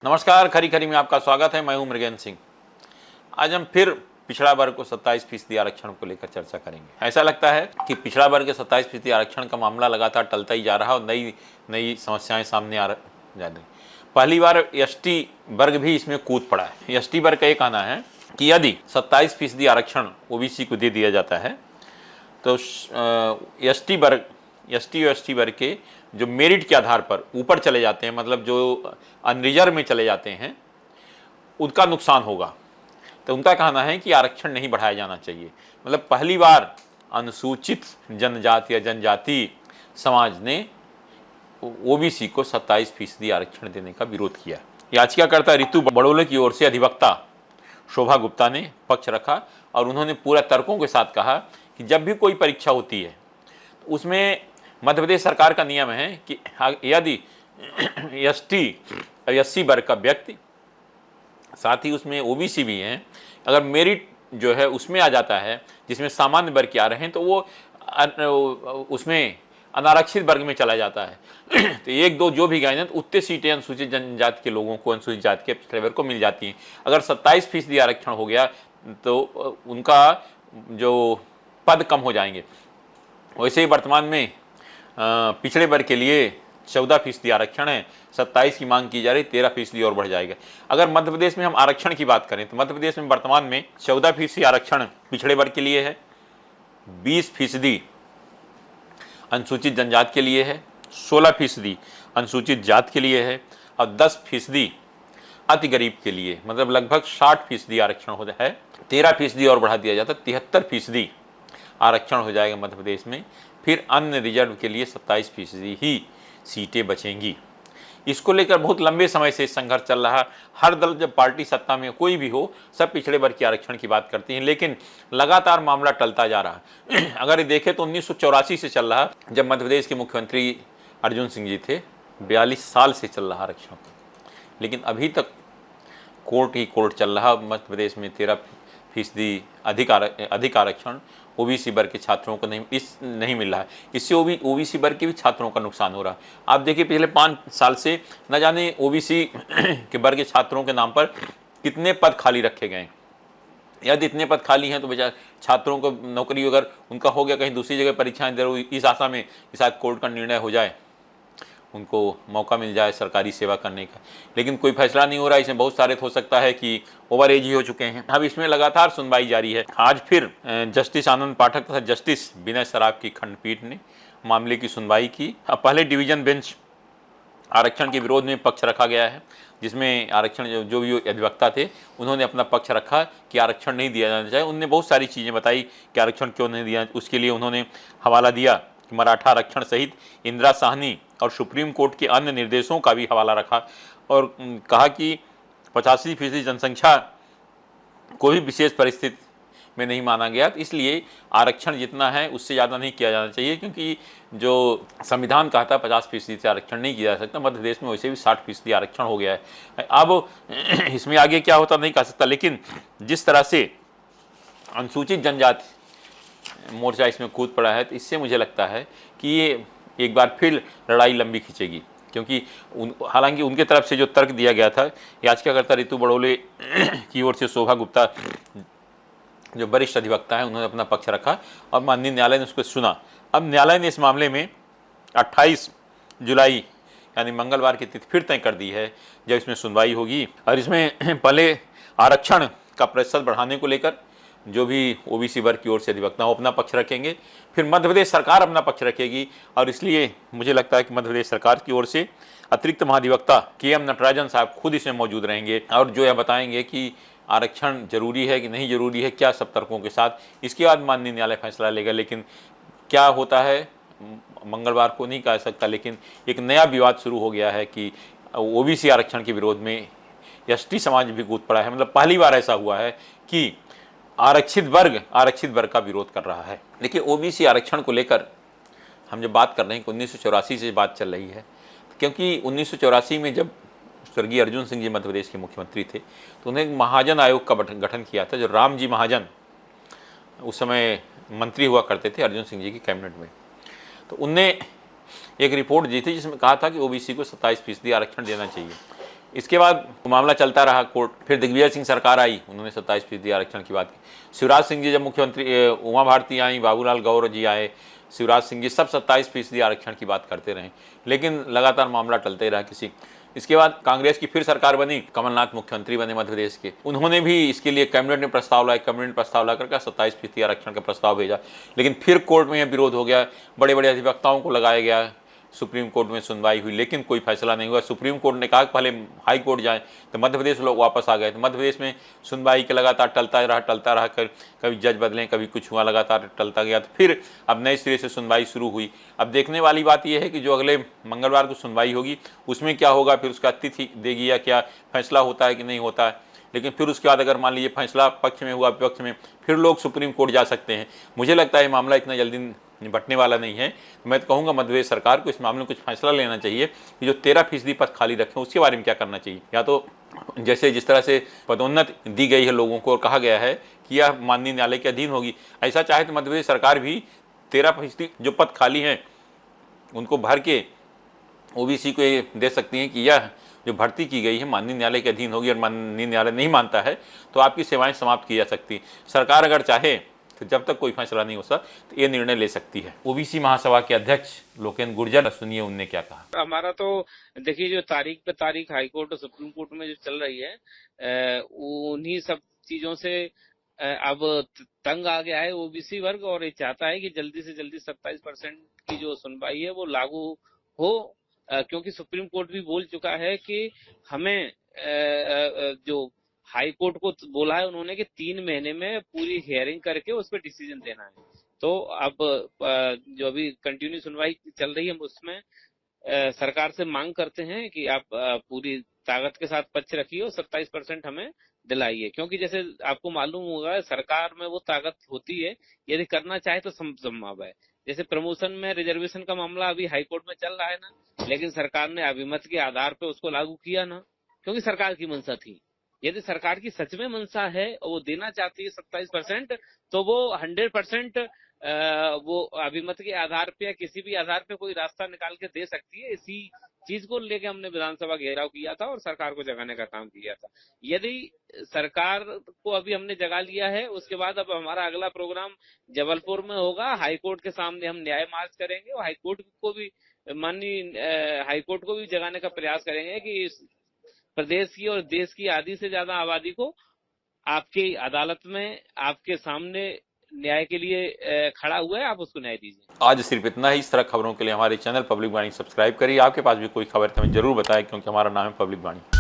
नमस्कार, खरी खरी में आपका स्वागत है। मैं हूं मृगेंद्र सिंह। आज हम फिर पिछड़ा वर्ग को 27% आरक्षण को लेकर चर्चा करेंगे। ऐसा लगता है कि पिछड़ा वर्ग के 27% आरक्षण का मामला लगातार टलता ही जा रहा और नई नई समस्याएं सामने जा रही। पहली बार एसटी वर्ग भी इसमें कूद पड़ा है। एसटी वर्ग का ये कहना है कि यदि 27% आरक्षण ओबीसी को दे दिया जाता है तो एसटी और एसटी वर्ग के जो मेरिट के आधार पर ऊपर चले जाते हैं, मतलब जो अनरिजर्व में चले जाते हैं, उनका नुकसान होगा। तो उनका कहना है कि आरक्षण नहीं बढ़ाया जाना चाहिए। मतलब पहली बार अनुसूचित जनजाति या जनजाति समाज ने ओबीसी को 27% आरक्षण देने का विरोध किया। याचिकाकर्ता रितु बड़ोले की ओर से अधिवक्ता शोभा गुप्ता ने पक्ष रखा और उन्होंने पूरा तर्कों के साथ कहा कि जब भी कोई परीक्षा होती है तो उसमें मध्य प्रदेश सरकार का नियम है कि यदि एसटी और एससी वर्ग का व्यक्ति, साथ ही उसमें ओबीसी भी हैं, अगर मेरिट जो है उसमें आ जाता है जिसमें सामान्य वर्ग के आ रहे हैं तो वो उसमें अनारक्षित वर्ग में चला जाता है। तो एक दो जो भी गए उतने सीटें अनुसूचित जनजाति के लोगों को, अनुसूचित जाति के पिछड़े वर्ग को मिल जाती हैं। अगर 27% आरक्षण हो गया तो उनका जो पद कम हो जाएंगे। वैसे ही वर्तमान में पिछड़े वर्ग के लिए 14% आरक्षण है, 27 की मांग की जा रही, 13% और बढ़ जाएगा। अगर मध्य प्रदेश में हम आरक्षण की बात करें तो मध्य प्रदेश में वर्तमान में 14% आरक्षण पिछड़े वर्ग के लिए है, 20% अनुसूचित जनजाति के लिए है, 16% अनुसूचित जाति के लिए है और 10% अति गरीब के लिए, मतलब लगभग 60% आरक्षण हो है। 13% और बढ़ा दिया जाता, 73% आरक्षण हो जाएगा मध्य प्रदेश में। फिर अन्य रिजर्व के लिए 27% ही सीटें बचेंगी। इसको लेकर बहुत लंबे समय से संघर्ष चल रहा। हर दल, जब पार्टी सत्ता में कोई भी हो, सब पिछड़े वर्ग के आरक्षण की बात करती हैं, लेकिन लगातार मामला टलता जा रहा है। अगर ये देखें तो 1984 से चल रहा, जब मध्य प्रदेश के मुख्यमंत्री अर्जुन सिंह जी थे, 42 साल से चल रहा आरक्षण, लेकिन अभी तक कोर्ट ही कोर्ट चल रहा। मध्य प्रदेश में 13% अधिक आरक्षण ओबीसी वर्ग के छात्रों को नहीं मिल रहा है। इससे ओबीसी वर्ग के भी छात्रों का नुकसान हो रहा है। आप देखिए पिछले 5 साल से न जाने ओबीसी के वर्ग के छात्रों के नाम पर कितने पद खाली रखे गए। यदि इतने पद खाली हैं तो बेचारे छात्रों को नौकरी अगर उनका हो गया, कहीं दूसरी जगह परीक्षाएं दे रहे, इस आशा में कि शायद कोर्ट का निर्णय हो जाए, उनको मौका मिल जाए सरकारी सेवा करने का, लेकिन कोई फैसला नहीं हो रहा। इसमें बहुत सारे हो सकता है कि ओवर एज ही हो चुके हैं। अब इसमें लगातार सुनवाई जारी है। आज फिर जस्टिस आनंद पाठक तथा जस्टिस विनय सराफ की खंडपीठ ने मामले की सुनवाई की। अब पहले डिवीजन बेंच आरक्षण के विरोध में पक्ष रखा गया है, जिसमें आरक्षण जो भी अधिवक्ता थे उन्होंने अपना पक्ष रखा कि आरक्षण नहीं दिया जाना चाहिए। उन्होंने बहुत सारी चीज़ें बताई कि आरक्षण क्यों नहीं दिया। उसके लिए उन्होंने हवाला दिया कि मराठा आरक्षण सहित इंदिरा साहनी और सुप्रीम कोर्ट के अन्य निर्देशों का भी हवाला रखा और कहा कि 85% जनसंख्या को भी विशेष परिस्थिति में नहीं माना गया, इसलिए आरक्षण जितना है उससे ज़्यादा नहीं किया जाना चाहिए, क्योंकि जो संविधान कहता है 50% से आरक्षण नहीं किया जा सकता। मध्य प्रदेश में वैसे भी 60% आरक्षण हो गया है। अब इसमें आगे क्या होता नहीं कह सकता, लेकिन जिस तरह से अनुसूचित जनजाति मोर्चा इसमें कूद पड़ा है, तो इससे मुझे लगता है कि ये एक बार फिर लड़ाई लंबी खींचेगी, क्योंकि हालांकि उनके तरफ से जो तर्क दिया गया था, याचिकाकर्ता रितु बड़ोले की ओर से शोभा गुप्ता जो वरिष्ठ अधिवक्ता है, उन्होंने अपना पक्ष रखा और माननीय न्यायालय ने उसको सुना। अब न्यायालय ने इस मामले में 28 जुलाई यानी मंगलवार की तिथि फिर तय कर दी है जब इसमें सुनवाई होगी। और इसमें पहले आरक्षण का प्रतिशत बढ़ाने को लेकर जो भी ओबीसी वर्ग की ओर से अधिवक्ता हो अपना पक्ष रखेंगे, फिर मध्य प्रदेश सरकार अपना पक्ष रखेगी। और इसलिए मुझे लगता है कि मध्य प्रदेश सरकार की ओर से अतिरिक्त महाधिवक्ता KM नटराजन साहब खुद इसमें मौजूद रहेंगे और जो यह बताएंगे कि आरक्षण जरूरी है कि नहीं जरूरी है, क्या सब तर्कों के साथ। इसके बाद माननीय न्यायालय फैसला लेगा। लेकिन क्या होता है मंगलवार को नहीं कह सकता, लेकिन एक नया विवाद शुरू हो गया है कि ओबीसी आरक्षण के विरोध में एसटी समाज भी कूद पड़ा है। मतलब पहली बार ऐसा हुआ है कि आरक्षित वर्ग का विरोध कर रहा है। देखिए ओबीसी आरक्षण को लेकर हम जब बात कर रहे हैं कि 1984 से बात चल रही है, क्योंकि 1984 में जब स्वर्गीय अर्जुन सिंह जी मध्य प्रदेश के मुख्यमंत्री थे तो उन्हें एक महाजन आयोग का गठन किया था। जो राम जी महाजन उस समय मंत्री हुआ करते थे अर्जुन सिंह जी की कैबिनेट में, तो उनने एक रिपोर्ट दी थी जिसमें कहा था कि ओबीसी को 27% आरक्षण देना चाहिए। इसके बाद मामला चलता रहा कोर्ट, फिर दिग्विजय सिंह सरकार आई, उन्होंने 27% आरक्षण की बात की। शिवराज सिंह जी जब मुख्यमंत्री, उमा भारती आई, बाबूलाल गौर जी आए, शिवराज सिंह जी, सब 27% आरक्षण की बात करते रहे, लेकिन लगातार मामला टलते रहा किसी। इसके बाद कांग्रेस की फिर सरकार बनी, कमलनाथ मुख्यमंत्री बने मध्य प्रदेश के, उन्होंने भी इसके लिए कैबिनेट में प्रस्ताव लाया, कैबिनेट में प्रस्ताव ला करके 27% आरक्षण का प्रस्ताव भेजा, लेकिन फिर कोर्ट में यह विरोध हो गया, बड़े बड़े अधिवक्ताओं को लगाया गया, सुप्रीम कोर्ट में सुनवाई हुई, लेकिन कोई फैसला नहीं हुआ। सुप्रीम कोर्ट ने कहा कि पहले हाई कोर्ट जाएं, तो मध्य प्रदेश लोग वापस आ गए। तो मध्य प्रदेश में सुनवाई के लगातार टलता रहा, कभी जज बदले, कभी कुछ हुआ, लगातार टलता गया। तो फिर अब नए सिरे से सुनवाई शुरू हुई। अब देखने वाली बात यह है कि जो अगले मंगलवार को सुनवाई होगी उसमें क्या होगा, फिर उसका तिथि देगी या क्या फैसला होता है कि नहीं होता है। लेकिन फिर उसके बाद अगर मान लीजिए फैसला पक्ष में हुआ, विपक्ष में, फिर लोग सुप्रीम कोर्ट जा सकते हैं। मुझे लगता है मामला इतना जल्दी निपटने वाला नहीं है। मैं तो कहूँगा मध्य प्रदेश सरकार को इस मामले में कुछ फैसला लेना चाहिए कि जो 13% पद खाली रखे उसके बारे में क्या करना चाहिए। या तो जैसे जिस तरह से पदोन्नति दी गई है लोगों को और कहा गया है कि यह माननीय न्यायालय के अधीन होगी, ऐसा चाहे तो मध्य प्रदेश सरकार भी 13% जो पद खाली हैं उनको भर के ओबीसी को ये दे सकती हैं कि यह जो भर्ती की गई है माननीय न्यायालय के अधीन होगी, और माननीय न्यायालय नहीं मानता है तो आपकी सेवाएं समाप्त की जा सकती। सरकार अगर चाहे तो जब तक कोई फैसला नहीं हो सकता तो ये निर्णय ले सकती है। ओबीसी महासभा के अध्यक्ष लोकेन गुर्जर, सुनिए उनने क्या कहा। हमारा तो देखिए, जो तारीख पे तारीख हाई कोर्ट और सुप्रीम कोर्ट में जो चल रही है, उन्हीं सब चीजों से अब तंग आ गया है ओबीसी वर्ग, और ये चाहता है कि जल्दी से जल्दी 27% की जो सुनवाई है वो लागू हो, क्योंकि सुप्रीम कोर्ट भी बोल चुका है कि हमें जो हाई कोर्ट को बोला है उन्होंने कि 3 महीने में पूरी हियरिंग करके उस पर डिसीजन देना है। तो अब जो अभी कंटिन्यू सुनवाई चल रही है उसमें सरकार से मांग करते हैं कि आप पूरी ताकत के साथ पक्ष रखिए और 27% हमें दिलाइए, क्योंकि जैसे आपको मालूम होगा सरकार में वो ताकत होती है, यदि करना चाहे तो संभव है। जैसे प्रमोशन में रिजर्वेशन का मामला अभी हाईकोर्ट में चल रहा है ना, लेकिन सरकार ने अभिमत के आधार पर उसको लागू किया ना, क्योंकि सरकार की मंशा थी। यदि सरकार की सच में मंशा है और वो देना चाहती है 27%, तो वो 100% वो अभिमत के आधार पे या किसी भी आधार पे कोई रास्ता निकाल के दे सकती है। इसी चीज को लेके हमने विधानसभा घेराव किया था और सरकार को जगाने का काम किया था। यदि सरकार को अभी हमने जगा लिया है, उसके बाद अब हमारा अगला प्रोग्राम जबलपुर में होगा। हाईकोर्ट के सामने हम न्याय मार्च करेंगे और हाईकोर्ट को भी हाईकोर्ट को भी जगाने का प्रयास करेंगे कि इस प्रदेश की और देश की आधी से ज्यादा आबादी को आपकी अदालत में आपके सामने न्याय के लिए खड़ा हुआ है, आप उसको न्याय दीजिए। आज सिर्फ इतना ही। इस तरह खबरों के लिए हमारे चैनल पब्लिक वाणी सब्सक्राइब करिए। आपके पास भी कोई खबर तो हमें जरूर बताएं, क्योंकि हमारा नाम है पब्लिक वाणी।